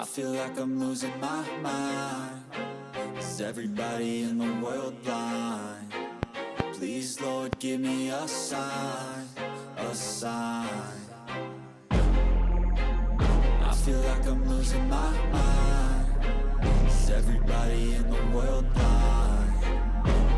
I feel like I'm losing my mind. Is everybody in the world blind? Please, Lord, give me a sign, a sign. I feel like I'm losing my mind. Is everybody in the world blind?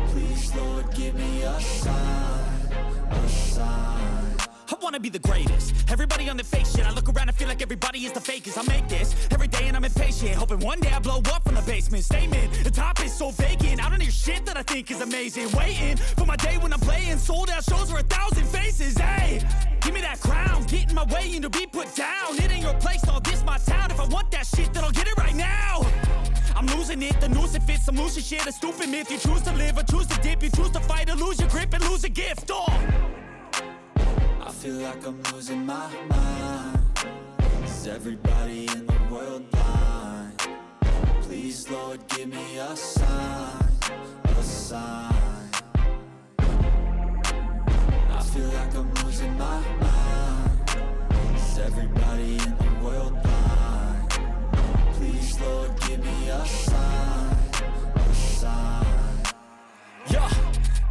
Please, Lord, give me a sign, a sign. I wanna be the greatest. Everybody on the fake shit. I look around and feel like everybody is the fakest. I make this every day and I'm impatient, hoping one day I blow up from the basement. Statement, the top is so vacant. I don't hear shit that I think is amazing. Waiting for my day when I'm playing sold out shows for 1,000 faces. Hey, give me that crown, get in my way and to be put down. It ain't your place, all this my town. If I want that shit, then I'll get it right now. I'm losing it, the noose it fits. I'm losing shit, a stupid myth. You choose to live or choose to dip. You choose to fight or lose your grip and lose a gift. I feel like I'm losing my mind. Is everybody in the world blind? Please, Lord, give me a sign, a sign. I feel like I'm losing my mind. Is everybody in the world blind? Please, Lord, give me a sign, a sign. Yeah.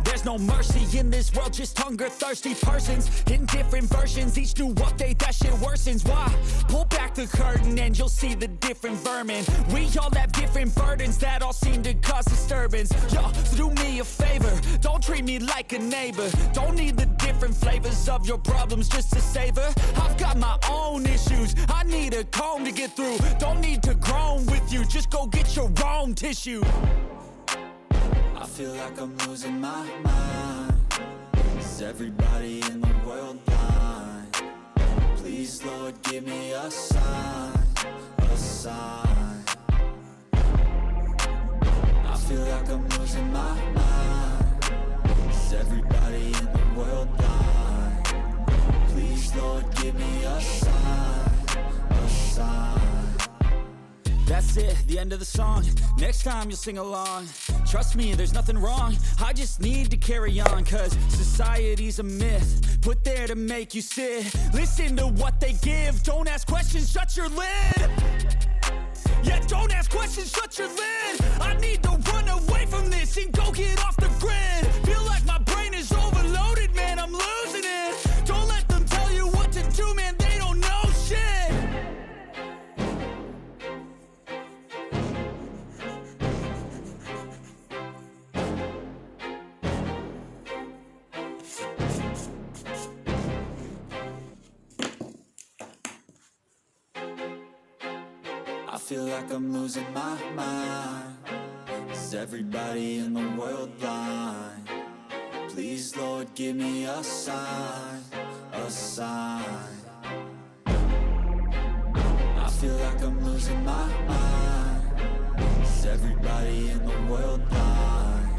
There's no mercy in this world, just hunger-thirsty persons in different versions. Each new update, that shit worsens. Why? Pull back the curtain and you'll see the different vermin. We all have different burdens that all seem to cause disturbance. Yo, so do me a favor, don't treat me like a neighbor. Don't need the different flavors of your problems just to savor. I've got my own issues, I need a comb to get through. Don't need to groan with you, just go get your own tissue. I feel like I'm losing my mind. Is everybody in the world blind? Please, Lord, give me a sign, a sign. I feel like I'm losing my mind. Is everybody in the world blind? Please, Lord, give me a sign, a sign. That's it, the end of the song. Next time you'll sing along. Trust me, there's nothing wrong. I just need to carry on, cause society's a myth put there to make you sit. Listen to what they give. Don't ask questions, shut your lid. Yeah, don't ask questions, shut your lid. I need to run away from this and go get off the grid. Feel like my brain is overloaded, man, I'm losing it. Don't let them tell you what to do, man, they don't know shit. I feel like I'm losing my mind. Is everybody in the world blind? Please, Lord, give me a sign, a sign. I feel like I'm losing my mind. Is everybody in the world blind?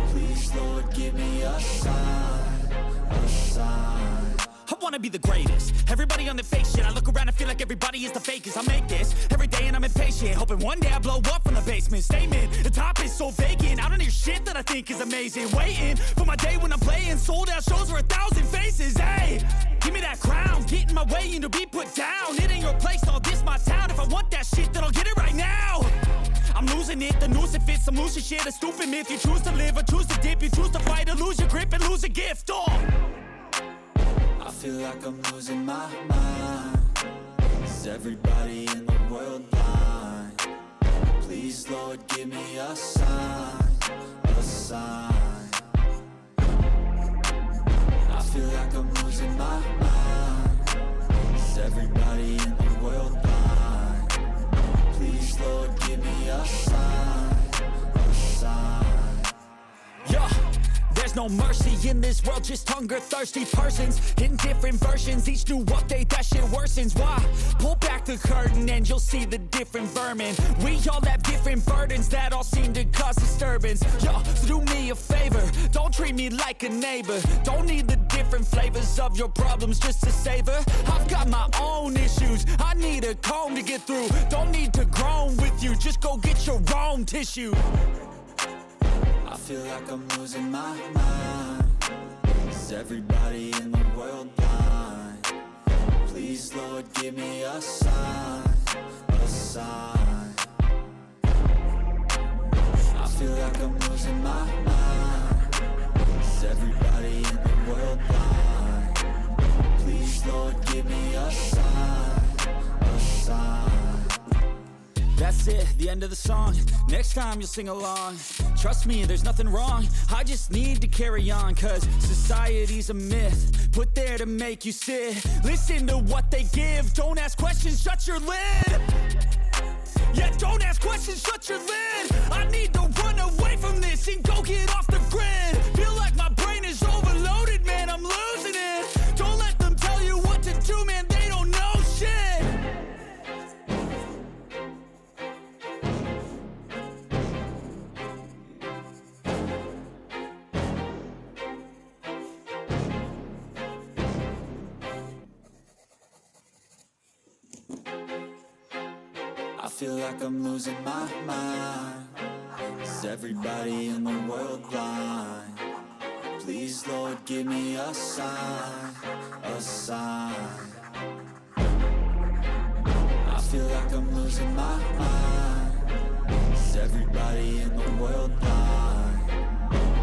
Please, Lord, give me a sign, a sign. I wanna be the greatest. Everybody on the fake shit. I look around and feel like everybody is the fakest. I make this every day and I'm impatient, hoping one day I blow up from the basement. Statement, the top is so vacant. I don't hear shit that I think is amazing. Waiting for my day when I'm playing sold out shows for 1,000 faces. Hey, give me that crown, get in my way and to be put down. It ain't your place, all this my town. If I want that shit, then I'll get it right now. I'm losing it, the noose it fits. I'm losing shit, a stupid myth. You choose to live or choose to dip. You choose to fight or lose your grip and lose a gift. I feel like I'm losing my mind. Is everybody in the world blind? Please, Lord, give me a sign, a sign. I feel like I'm losing my mind. Is everybody in the world blind? Please, Lord, give me a sign, a sign. Yeah. There's no mercy in this world, just hunger-thirsty persons in different versions. Each new update, that shit worsens. Why? Pull back the curtain and you'll see the different vermin. We all have different burdens that all seem to cause disturbance. Yo, so do me a favor, don't treat me like a neighbor. Don't need the different flavors of your problems just to savor. I've got my own issues, I need a comb to get through. Don't need to groan with you, just go get your own tissue. I feel like I'm losing my mind. Is everybody in the world blind? Please, Lord, give me a sign, a sign. I feel like I'm losing my mind. Is everybody in the world blind? Please, Lord, give me a sign, a sign. That's it, the end of the song. Next time you'll sing along. Trust me, there's nothing wrong. I just need to carry on, cause society's a myth put there to make you sit. Listen to what they give. Don't ask questions, shut your lid. Yeah, don't ask questions, shut your lid. I need to run away from this and go get off the grid. Feel like my brain is overloaded, man, I'm losing it. Don't let them tell you what to do, man, they don't know shit. I feel like I'm losing my mind. Is everybody in the world blind? Please, Lord, give me a sign, a sign. I feel like I'm losing my mind. Is everybody in the world blind?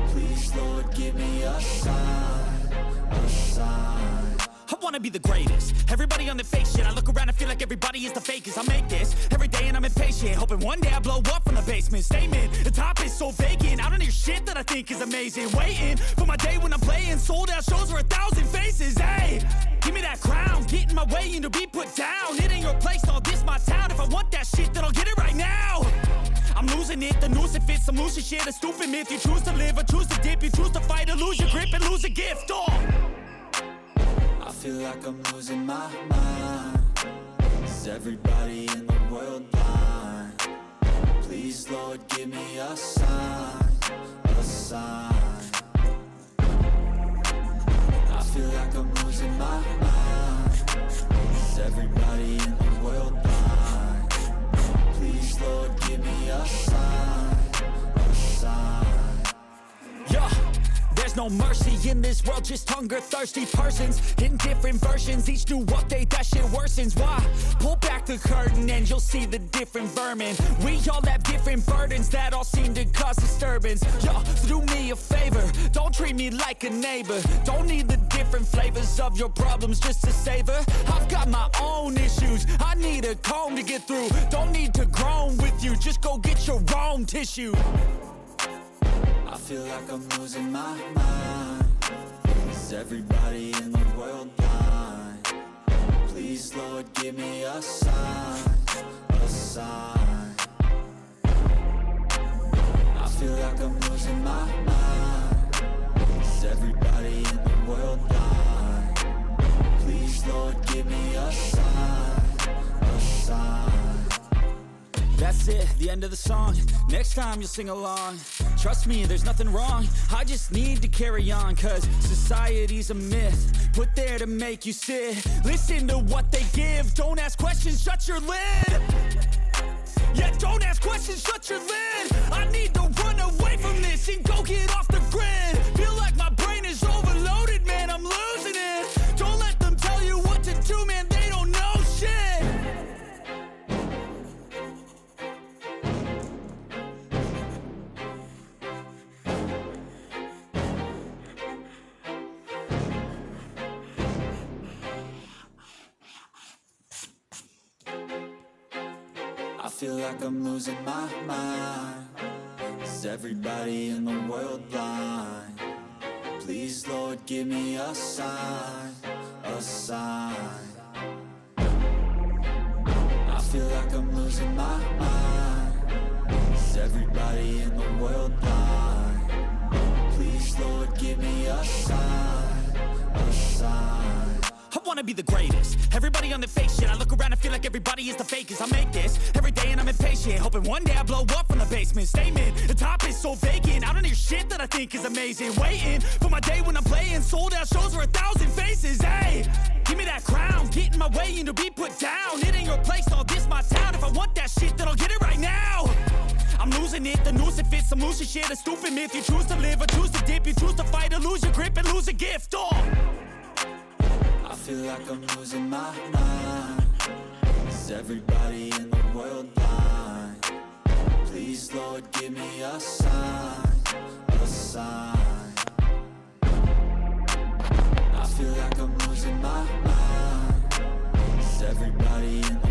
Please, Lord, give me a sign, a sign. I wanna be the greatest. Everybody on the fake shit. I look around and feel like everybody is the fakest. I make this every day and I'm impatient, hoping one day I blow up from the basement. Statement, the top is so vacant. I don't hear shit that I think is amazing. Waiting for my day when I'm playing sold out shows for 1,000 faces. Hey, give me that crown, get in my way and to be put down. It ain't your place, no, this my town. If I want that shit, then I'll get it right now. I'm losing it, the noose it fits, I'm losing shit. A stupid myth, you choose to live or choose to dip. You choose to fight or lose your grip and lose a gift. Oh, I feel like I'm losing my mind. Is everybody in the world blind? Please, Lord, give me a sign, a sign. I feel like I'm losing my mind. Is everybody in the world blind? Please, Lord, give me a sign, a sign. yeah. There's no mercy in this world, just hunger-thirsty persons in different versions, each new update, that shit worsens. Why? Pull back the curtain and you'll see the different vermin. We all have different burdens that all seem to cause disturbance. Yo, so do me a favor, don't treat me like a neighbor. Don't need the different flavors of your problems just to savor. I've got my own issues, I need a comb to get through. Don't need to groan with you, just go get your own tissue. I feel like I'm losing my mind. Is everybody in the world blind? Please, Lord, give me a sign, a sign. I feel like I'm losing my mind. Is everybody in the world blind? Please, Lord, give me a sign, a sign. That's it, the end of the song. Next time you'll sing along. Trust me, there's nothing wrong. I just need to carry on, cause society's a myth put there to make you sit. Listen to what they give. Don't ask questions, shut your lid. Yeah, don't ask questions, shut your lid. I need to run away from this and go get off the grid. Feel like my brain is overloaded, man, I'm losing it. Don't let them tell you what to do, man, they don't know shit. I feel like I'm losing my mind. Is everybody in the world blind? Please, Lord, give me a sign, a sign. I feel like I'm losing my mind. Is everybody in the world blind? Please, Lord, give me a sign, a sign. I wanna be the greatest. Everybody on the fake shit. I look around and feel like everybody is the fakest. I make this every day and I'm impatient, hoping one day I blow up from the basement. Statement, the top is so vacant. I don't hear shit that I think is amazing. Waiting for my day when I'm playing sold out shows for 1,000 faces. Hey, give me that crown, get in my way and to be put down. It ain't your place, no, this my town. If I want that shit, then I'll get it right now. I'm losing it, the noose it fits, I'm losing shit. A stupid myth, you choose to live or choose to dip. You choose to fight or lose your grip and lose a gift. Oh, I feel like I'm losing my mind. Is everybody in the world blind. Please, Lord, give me a sign, a sign. I feel like I'm losing my mind. Is everybody in